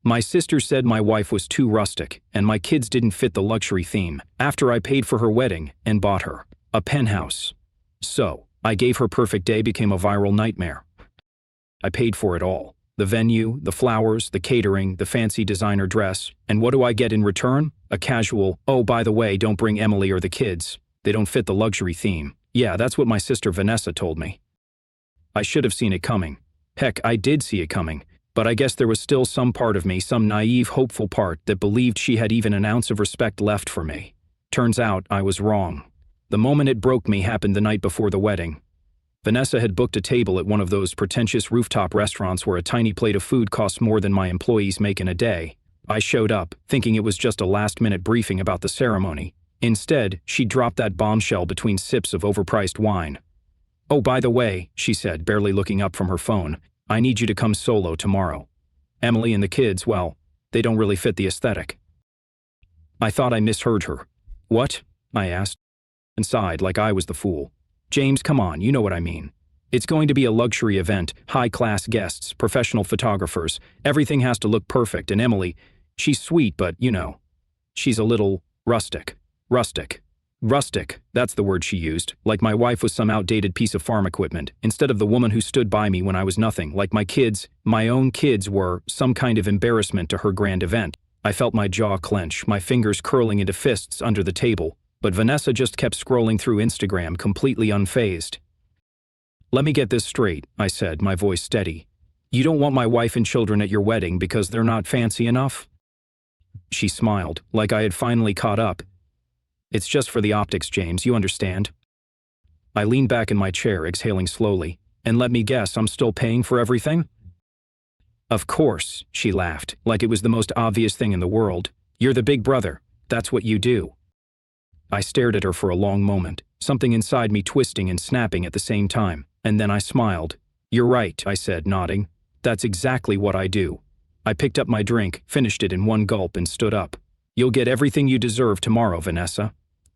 My sister said my wife was too rustic, and my kids didn't fit the luxury theme, after I paid for her wedding and bought her a penthouse. So, I gave her perfect day became a viral nightmare. I paid for it all. The venue, the flowers, the catering, the fancy designer dress, and what do I get in return? A casual, "Oh, by the way, don't bring Emily or the kids. They don't fit the luxury theme." Yeah, that's what my sister Vanessa told me. I should have seen it coming. Heck, I did see it coming. But I guess there was still some part of me, some naive, hopeful part, that believed she had even an ounce of respect left for me. Turns out I was wrong. The moment it broke me happened the night before the wedding. Vanessa had booked a table at one of those pretentious rooftop restaurants where a tiny plate of food costs more than my employees make in a day. I showed up, thinking it was just a last-minute briefing about the ceremony. Instead, she dropped that bombshell between sips of overpriced wine. "Oh, by the way," she said, barely looking up from her phone, "I need you to come solo tomorrow. Emily and the kids, well, they don't really fit the aesthetic." I thought I misheard her. "What?" I asked, and sighed like I was the fool. "James, come on, you know what I mean. It's going to be a luxury event, high-class guests, professional photographers. Everything has to look perfect, and Emily, she's sweet, but, you know, she's a little rustic." Rustic. Rustic, that's the word she used, like my wife was some outdated piece of farm equipment, instead of the woman who stood by me when I was nothing, like my kids, my own kids were some kind of embarrassment to her grand event. I felt my jaw clench, my fingers curling into fists under the table, but Vanessa just kept scrolling through Instagram, completely unfazed. "Let me get this straight," I said, my voice steady. "You don't want my wife and children at your wedding because they're not fancy enough?" She smiled, like I had finally caught up. "It's just for the optics, James, you understand?" I leaned back in my chair, exhaling slowly. "And let me guess, I'm still paying for everything?" "Of course," she laughed, like it was the most obvious thing in the world. "You're the big brother. That's what you do." I stared at her for a long moment, something inside me twisting and snapping at the same time, and then I smiled. "You're right," I said, nodding. "That's exactly what I do." I picked up my drink, finished it in one gulp, and stood up. "You'll get everything you deserve tomorrow, Vanessa."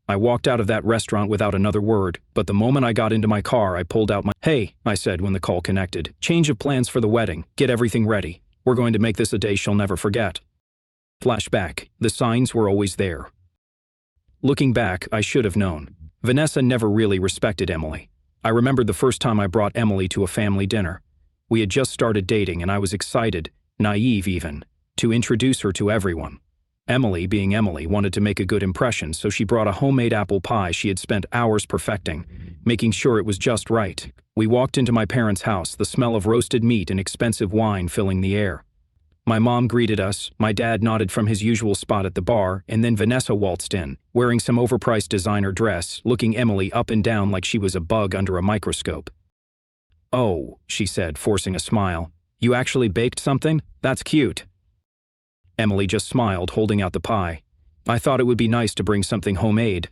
I walked out of that restaurant without another word, but the moment I got into my car, I pulled out my— "Hey," I said when the call connected. "Change of plans for the wedding. Get everything ready. We're going to make this a day she'll never forget." Flashback. The signs were always there. Looking back, I should have known. Vanessa never really respected Emily. I remembered the first time I brought Emily to a family dinner. We had just started dating and I was excited, naive even, to introduce her to everyone. Emily, being Emily, wanted to make a good impression, so she brought a homemade apple pie she had spent hours perfecting, making sure it was just right. We walked into my parents' house, the smell of roasted meat and expensive wine filling the air. My mom greeted us, my dad nodded from his usual spot at the bar, and then Vanessa waltzed in, wearing some overpriced designer dress, looking Emily up and down like she was a bug under a microscope. "Oh," she said, forcing a smile. "You actually baked something? That's cute." Emily just smiled, holding out the pie. "I thought it would be nice to bring something homemade."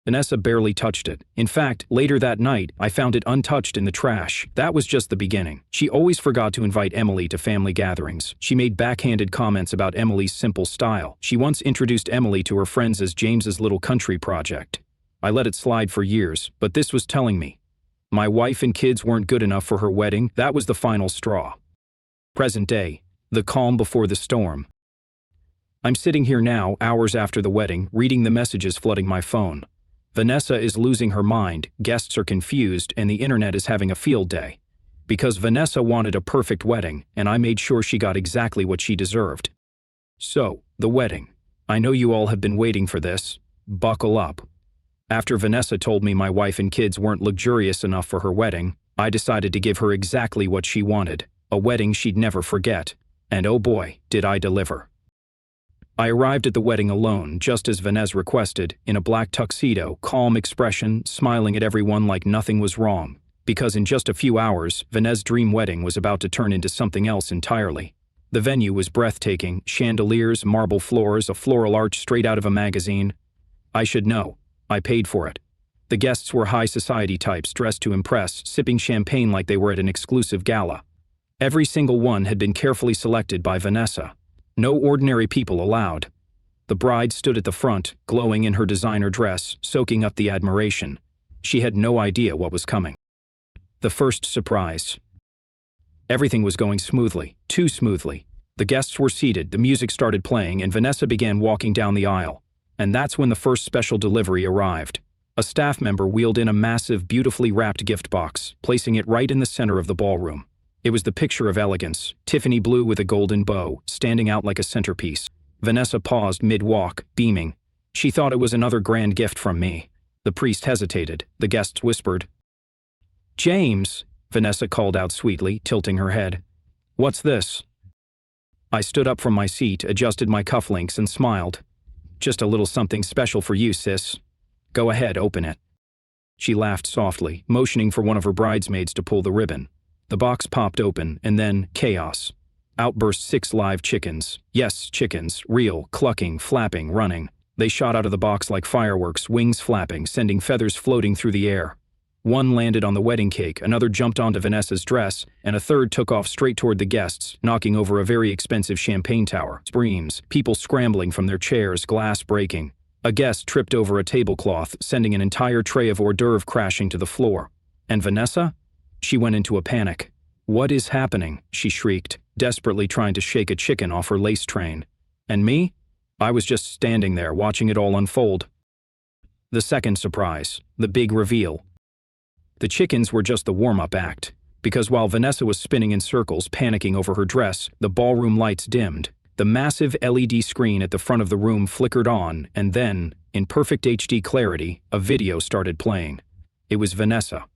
Vanessa barely touched it. In fact, later that night, I found it untouched in the trash. That was just the beginning. She always forgot to invite Emily to family gatherings. She made backhanded comments about Emily's simple style. She once introduced Emily to her friends as James's little country project. I let it slide for years, but this was telling me. My wife and kids weren't good enough for her wedding. That was the final straw. Present day. The calm before the storm. I'm sitting here now, hours after the wedding, reading the messages flooding my phone. Vanessa is losing her mind, guests are confused, and the internet is having a field day. Because Vanessa wanted a perfect wedding, and I made sure she got exactly what she deserved. So, the wedding. I know you all have been waiting for this. Buckle up. After Vanessa told me my wife and kids weren't luxurious enough for her wedding, I decided to give her exactly what she wanted, a wedding she'd never forget. And oh boy, did I deliver. I arrived at the wedding alone, just as Vanessa requested, in a black tuxedo, calm expression, smiling at everyone like nothing was wrong. Because in just a few hours, Vanessa's dream wedding was about to turn into something else entirely. The venue was breathtaking, chandeliers, marble floors, a floral arch straight out of a magazine. I should know. I paid for it. The guests were high society types dressed to impress, sipping champagne like they were at an exclusive gala. Every single one had been carefully selected by Vanessa. No ordinary people allowed. The bride stood at the front, glowing in her designer dress, soaking up the admiration. She had no idea what was coming. The first surprise. Everything was going smoothly, too smoothly. The The guests were seated, the music started playing, and Vanessa began walking down the aisle. And that's when the first special delivery arrived. A staff member wheeled in a massive, beautifully wrapped gift box, placing it right in the center of the ballroom. It was the picture of elegance, Tiffany blue with a golden bow, standing out like a centerpiece. Vanessa paused mid-walk, beaming. She thought it was another grand gift from me. The priest hesitated. The guests whispered. "James," Vanessa called out sweetly, tilting her head. "What's this?" I stood up from my seat, adjusted my cufflinks, and smiled. "Just a little something special for you, sis. Go ahead, open it." She laughed softly, motioning for one of her bridesmaids to pull the ribbon. The box popped open, and then chaos. Out burst 6 live chickens. Yes, chickens, real, clucking, flapping, running. They shot out of the box like fireworks, wings flapping, sending feathers floating through the air. One landed on the wedding cake, another jumped onto Vanessa's dress, and a third took off straight toward the guests, knocking over a very expensive champagne tower. Screams, people scrambling from their chairs, glass breaking. A guest tripped over a tablecloth, sending an entire tray of hors d'oeuvre crashing to the floor. And Vanessa? She went into a panic. "What is happening?" she shrieked, desperately trying to shake a chicken off her lace train. And me? I was just standing there, watching it all unfold. The second surprise, the big reveal. The chickens were just the warm-up act, because while Vanessa was spinning in circles, panicking over her dress, the ballroom lights dimmed. The massive LED screen at the front of the room flickered on, and then, in perfect HD clarity, a video started playing. It was Vanessa.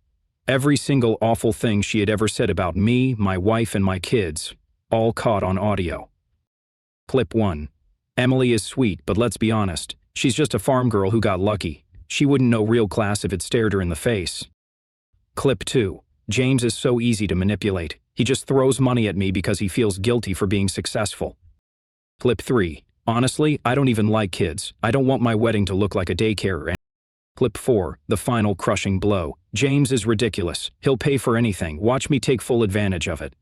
Every single awful thing she had ever said about me, my wife, and my kids, all caught on audio. Clip 1. Emily is sweet, but let's be honest, she's just a farm girl who got lucky. She wouldn't know real class if it stared her in the face. Clip 2. James is so easy to manipulate. He just throws money at me because he feels guilty for being successful. Clip 3. Honestly, I don't even like kids. I don't want my wedding to look like a daycare. Clip 4. The final crushing blow. James is ridiculous. He'll pay for anything. Watch me take full advantage of it.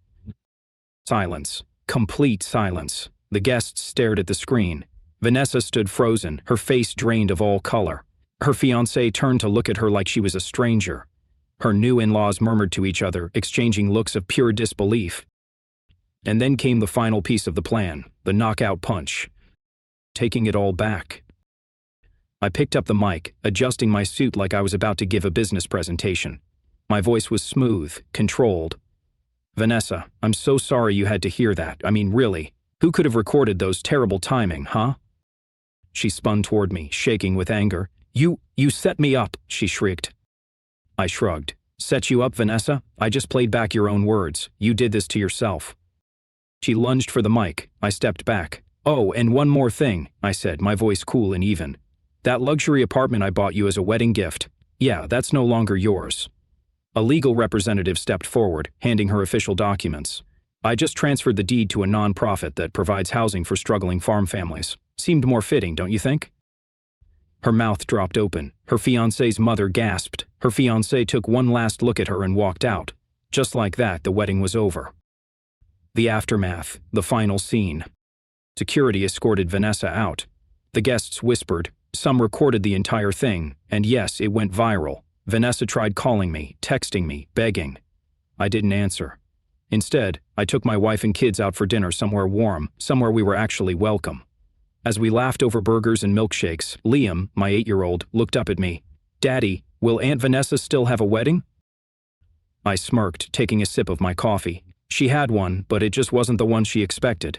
Silence. Complete silence. The guests stared at the screen. Vanessa stood frozen, her face drained of all color. Her fiancé turned to look at her like she was a stranger. Her new in-laws murmured to each other, exchanging looks of pure disbelief. And then came the final piece of the plan, the knockout punch. Taking it all back. I picked up the mic, adjusting my suit like I was about to give a business presentation. My voice was smooth, controlled. "Vanessa, I'm so sorry you had to hear that. I mean, really. Who could have recorded those terrible timing, huh?" She spun toward me, shaking with anger. You set me up," she shrieked. I shrugged. "Set you up, Vanessa? I just played back your own words. You did this to yourself." She lunged for the mic. I stepped back. "Oh, and one more thing," I said, my voice cool and even. "That luxury apartment I bought you as a wedding gift, yeah, that's no longer yours." A legal representative stepped forward, handing her official documents. "I just transferred the deed to a non-profit that provides housing for struggling farm families. Seemed more fitting, don't you think?" Her mouth dropped open. Her fiancé's mother gasped. Her fiancé took one last look at her and walked out. Just like that, the wedding was over. The aftermath, the final scene. Security escorted Vanessa out. The guests whispered. Some recorded the entire thing, and yes, it went viral. Vanessa tried calling me, texting me, begging. I didn't answer. Instead, I took my wife and kids out for dinner somewhere warm, somewhere we were actually welcome. As we laughed over burgers and milkshakes, Liam, my 8-year-old, looked up at me. "Daddy, will Aunt Vanessa still have a wedding?" I smirked, taking a sip of my coffee. She had one, but it just wasn't the one she expected.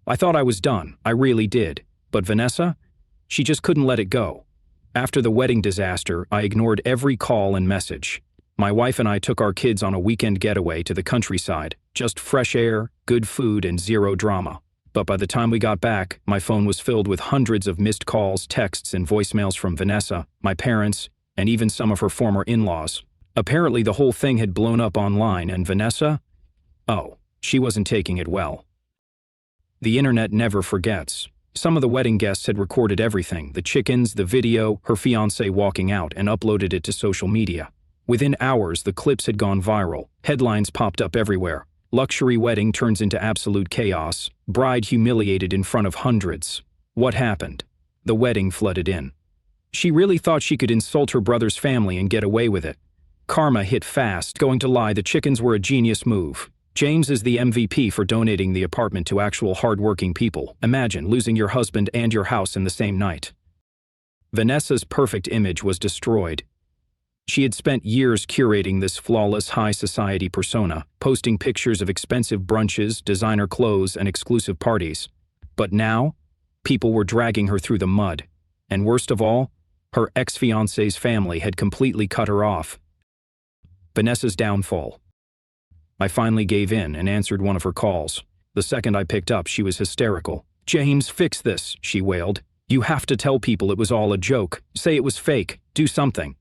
I thought I was done, I really did. But Vanessa? She just couldn't let it go. After the wedding disaster, I ignored every call and message. My wife and I took our kids on a weekend getaway to the countryside, just fresh air, good food, and zero drama. But by the time we got back, my phone was filled with hundreds of missed calls, texts, and voicemails from Vanessa, my parents, and even some of her former in-laws. Apparently the whole thing had blown up online, and Vanessa? Oh, she wasn't taking it well. The internet never forgets. Some of the wedding guests had recorded everything, the chickens, the video, her fiancé walking out, and uploaded it to social media. Within hours, the clips had gone viral. Headlines popped up everywhere. Luxury wedding turns into absolute chaos. Bride humiliated in front of hundreds. What happened? The wedding flooded in. She really thought she could insult her brother's family and get away with it. Karma hit fast. Going to lie, the chickens were a genius move. James is the MVP for donating the apartment to actual hardworking people. Imagine losing your husband and your house in the same night. Vanessa's perfect image was destroyed. She had spent years curating this flawless high society persona, posting pictures of expensive brunches, designer clothes, and exclusive parties. But now, people were dragging her through the mud. And worst of all, her ex-fiancé's family had completely cut her off. Vanessa's downfall. I finally gave in and answered one of her calls. The second I picked up, she was hysterical. "James, fix this," she wailed. "You have to tell people it was all a joke. Say it was fake. Do something."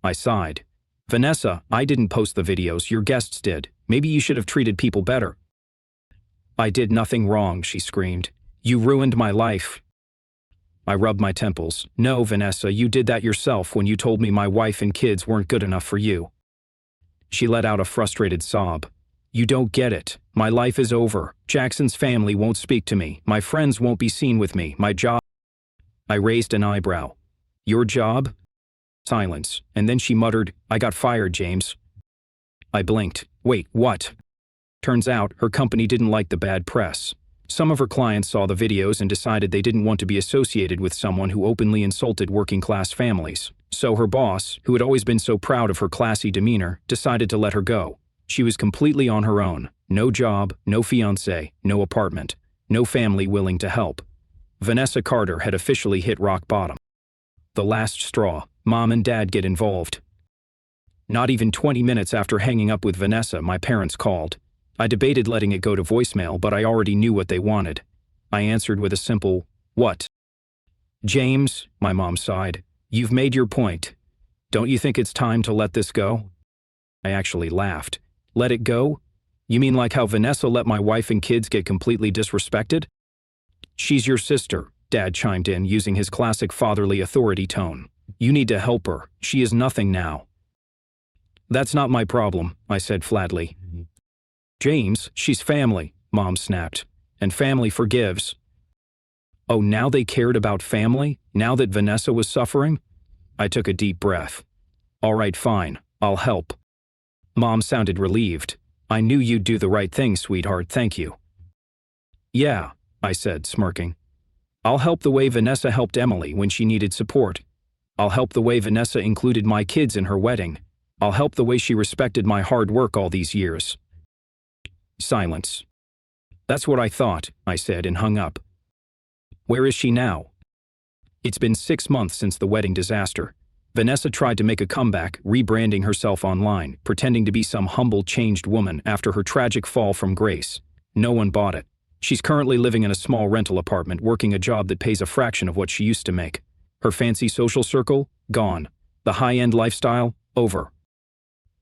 I sighed. "Vanessa, I didn't post the videos, your guests did. Maybe you should have treated people better." "I did nothing wrong," she screamed. "You ruined my life." I rubbed my temples. "No, Vanessa, you did that yourself when you told me my wife and kids weren't good enough for you." She let out a frustrated sob. "You don't get it. My life is over. Jackson's family won't speak to me. My friends won't be seen with me. My job—" I raised an eyebrow. "Your job?" Silence, and then she muttered, "I got fired, James." I blinked. "Wait, what?" Turns out, her company didn't like the bad press. Some of her clients saw the videos and decided they didn't want to be associated with someone who openly insulted working-class families. So her boss, who had always been so proud of her classy demeanor, decided to let her go. She was completely on her own. No job, no fiancé, no apartment, no family willing to help. Vanessa Carter had officially hit rock bottom. The last straw. Mom and Dad get involved. Not even 20 minutes after hanging up with Vanessa, my parents called. I debated letting it go to voicemail, but I already knew what they wanted. I answered with a simple, "What?" "James," my mom sighed, "you've made your point. Don't you think it's time to let this go?" I actually laughed. "Let it go? You mean like how Vanessa let my wife and kids get completely disrespected?" "She's your sister," Dad chimed in, using his classic fatherly authority tone. "You need to help her. She is nothing now." "That's not my problem," I said flatly. "James, she's family," Mom snapped. "And family forgives." Oh, now they cared about family? Now that Vanessa was suffering? I took a deep breath. "All right, fine. I'll help." Mom sounded relieved. "I knew you'd do the right thing, sweetheart, thank you." "Yeah," I said, smirking. "I'll help the way Vanessa helped Emily when she needed support. I'll help the way Vanessa included my kids in her wedding. I'll help the way she respected my hard work all these years." Silence. "That's what I thought," I said and hung up. "Where is she now?" It's been 6 months since the wedding disaster. Vanessa tried to make a comeback, rebranding herself online, pretending to be some humble, changed woman after her tragic fall from grace. No one bought it. She's currently living in a small rental apartment, working a job that pays a fraction of what she used to make. Her fancy social circle? Gone. The high-end lifestyle? Over.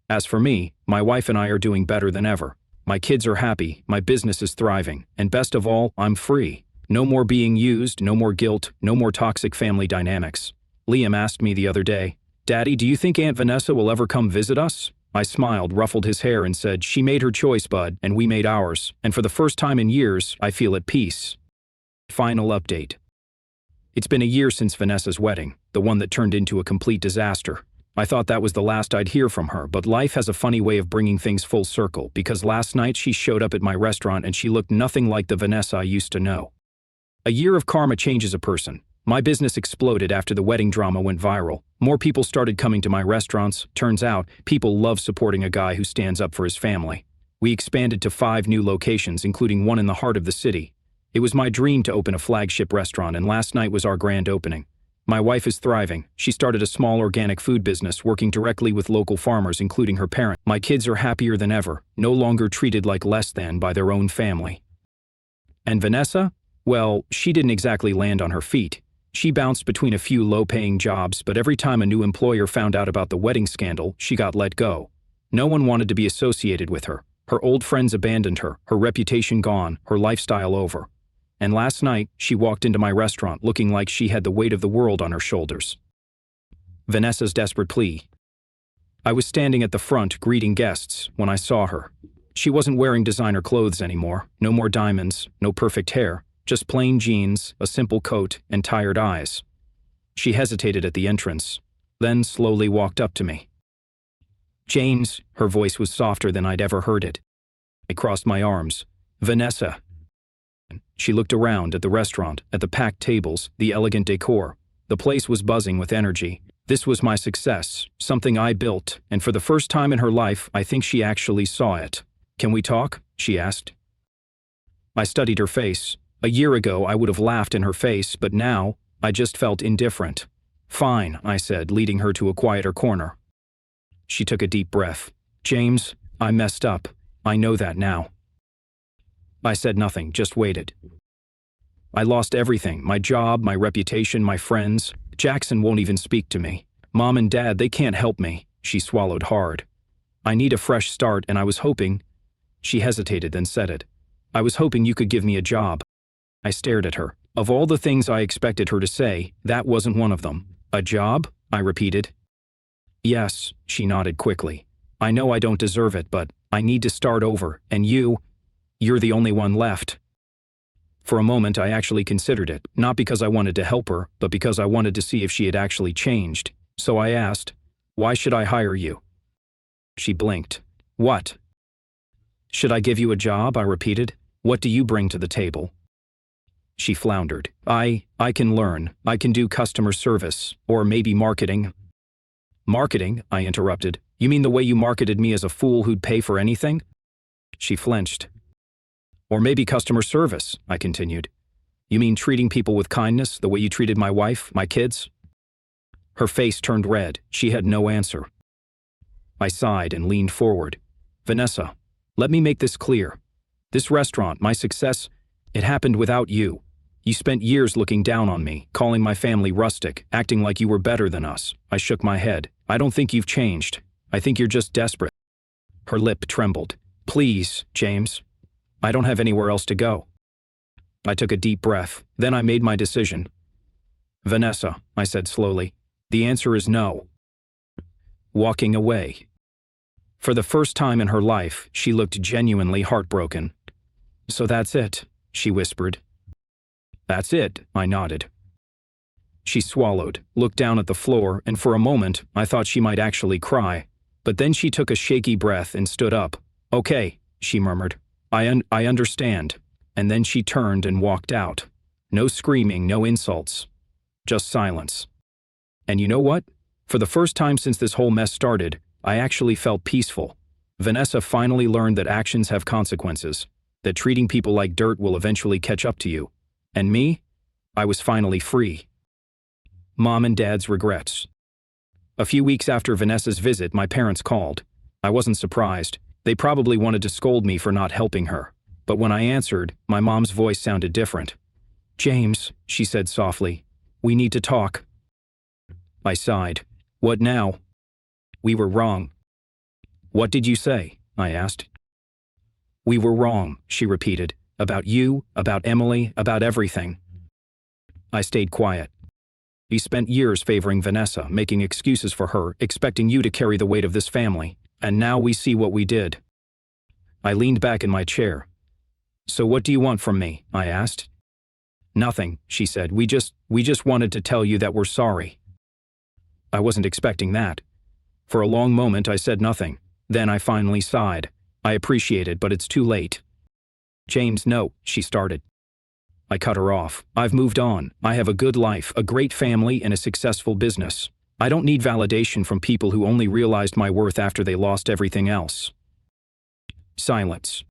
As for me, my wife and I are doing better than ever. My kids are happy, my business is thriving, and best of all, I'm free. No more being used, no more guilt, no more toxic family dynamics. Liam asked me the other day, "Daddy, do you think Aunt Vanessa will ever come visit us?" I smiled, ruffled his hair, and said, "She made her choice, bud, and we made ours, and for the first time in years, I feel at peace." Final update. It's been a year since Vanessa's wedding, the one that turned into a complete disaster. I thought that was the last I'd hear from her, but life has a funny way of bringing things full circle, because last night she showed up at my restaurant and she looked nothing like the Vanessa I used to know. A year of karma changes a person. My business exploded after the wedding drama went viral. More people started coming to my restaurants. Turns out, people love supporting a guy who stands up for his family. We expanded to 5 new locations, including one in the heart of the city. It was my dream to open a flagship restaurant, and last night was our grand opening. My wife is thriving. She started a small organic food business, working directly with local farmers, including her parents. My kids are happier than ever, no longer treated like less than by their own family. And Vanessa? Well, she didn't exactly land on her feet. She bounced between a few low-paying jobs, but every time a new employer found out about the wedding scandal, she got let go. No one wanted to be associated with her. Her old friends abandoned her, her reputation gone, her lifestyle over. And last night, she walked into my restaurant looking like she had the weight of the world on her shoulders. Vanessa's desperate plea. I was standing at the front greeting guests when I saw her. She wasn't wearing designer clothes anymore, no more diamonds, no perfect hair, just plain jeans, a simple coat, and tired eyes. She hesitated at the entrance, then slowly walked up to me. "James," her voice was softer than I'd ever heard it. I crossed my arms. Vanessa. She looked around at the restaurant, at the packed tables, the elegant decor. The place was buzzing with energy. This was my success, something I built, and for the first time in her life, I think she actually saw it. "Can we talk?" she asked. I studied her face. A year ago, I would have laughed in her face, but now, I just felt indifferent. "Fine," I said, leading her to a quieter corner. She took a deep breath. "James, I messed up. I know that now." I said nothing, just waited. I lost everything, my job, my reputation, my friends. Jackson won't even speak to me. Mom and Dad, they can't help me. She swallowed hard. "I need a fresh start, and I was hoping—" She hesitated, then said it. "I was hoping you could give me a job." I stared at her. Of all the things I expected her to say, that wasn't one of them. "A job?" I repeated. "Yes," she nodded quickly. "I know I don't deserve it, but I need to start over, and you're the only one left." For a moment, I actually considered it, not because I wanted to help her, but because I wanted to see if she had actually changed. So I asked, "Why should I hire you?" She blinked. "What?" "Should I give you a job?" I repeated. "What do you bring to the table?" She floundered. I can learn. I can do customer service, or maybe marketing." "Marketing?" I interrupted. "You mean the way you marketed me as a fool who'd pay for anything?" She flinched. "Or maybe customer service," I continued. "You mean treating people with kindness, the way you treated my wife, my kids?" Her face turned red. She had no answer. I sighed and leaned forward. "Vanessa, let me make this clear. This restaurant, my success, it happened without you. You spent years looking down on me, calling my family rustic, acting like you were better than us." I shook my head. "I don't think you've changed. I think you're just desperate." Her lip trembled. "Please, James. I don't have anywhere else to go." I took a deep breath. Then I made my decision. "Vanessa," I said slowly, "the answer is no." Walking away. For the first time in her life, she looked genuinely heartbroken. "So that's it," she whispered. "That's it," I nodded. She swallowed, looked down at the floor, and for a moment, I thought she might actually cry. But then she took a shaky breath and stood up. "Okay," she murmured. I understand." And then she turned and walked out. No screaming, no insults. Just silence. And you know what? For the first time since this whole mess started, I actually felt peaceful. Vanessa finally learned that actions have consequences, that treating people like dirt will eventually catch up to you. And me? I was finally free. Mom and Dad's regrets. A few weeks after Vanessa's visit, my parents called. I wasn't surprised. They probably wanted to scold me for not helping her. But when I answered, my mom's voice sounded different. "James," she said softly, "we need to talk." I sighed. "What now?" "We were wrong." "What did you say?" I asked. "We were wrong," she repeated. "About you, about Emily, about everything." I stayed quiet. "We spent years favoring Vanessa, making excuses for her, expecting you to carry the weight of this family. And now we see what we did." I leaned back in my chair. "So what do you want from me?" I asked. "Nothing," she said. We just wanted to tell you that we're sorry." I wasn't expecting that. For a long moment I said nothing. Then I finally sighed. "I appreciate it, but it's too late." "James, no," she started. I cut her off. "I've moved on. I have a good life, a great family, and a successful business. I don't need validation from people who only realized my worth after they lost everything else." Silence.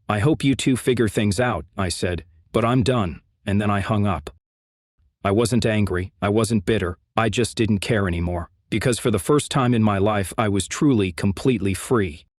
"I hope you two figure things out," I said, "but I'm done," and then I hung up. I wasn't angry, I wasn't bitter, I just didn't care anymore, because for the first time in my life I was truly, completely free.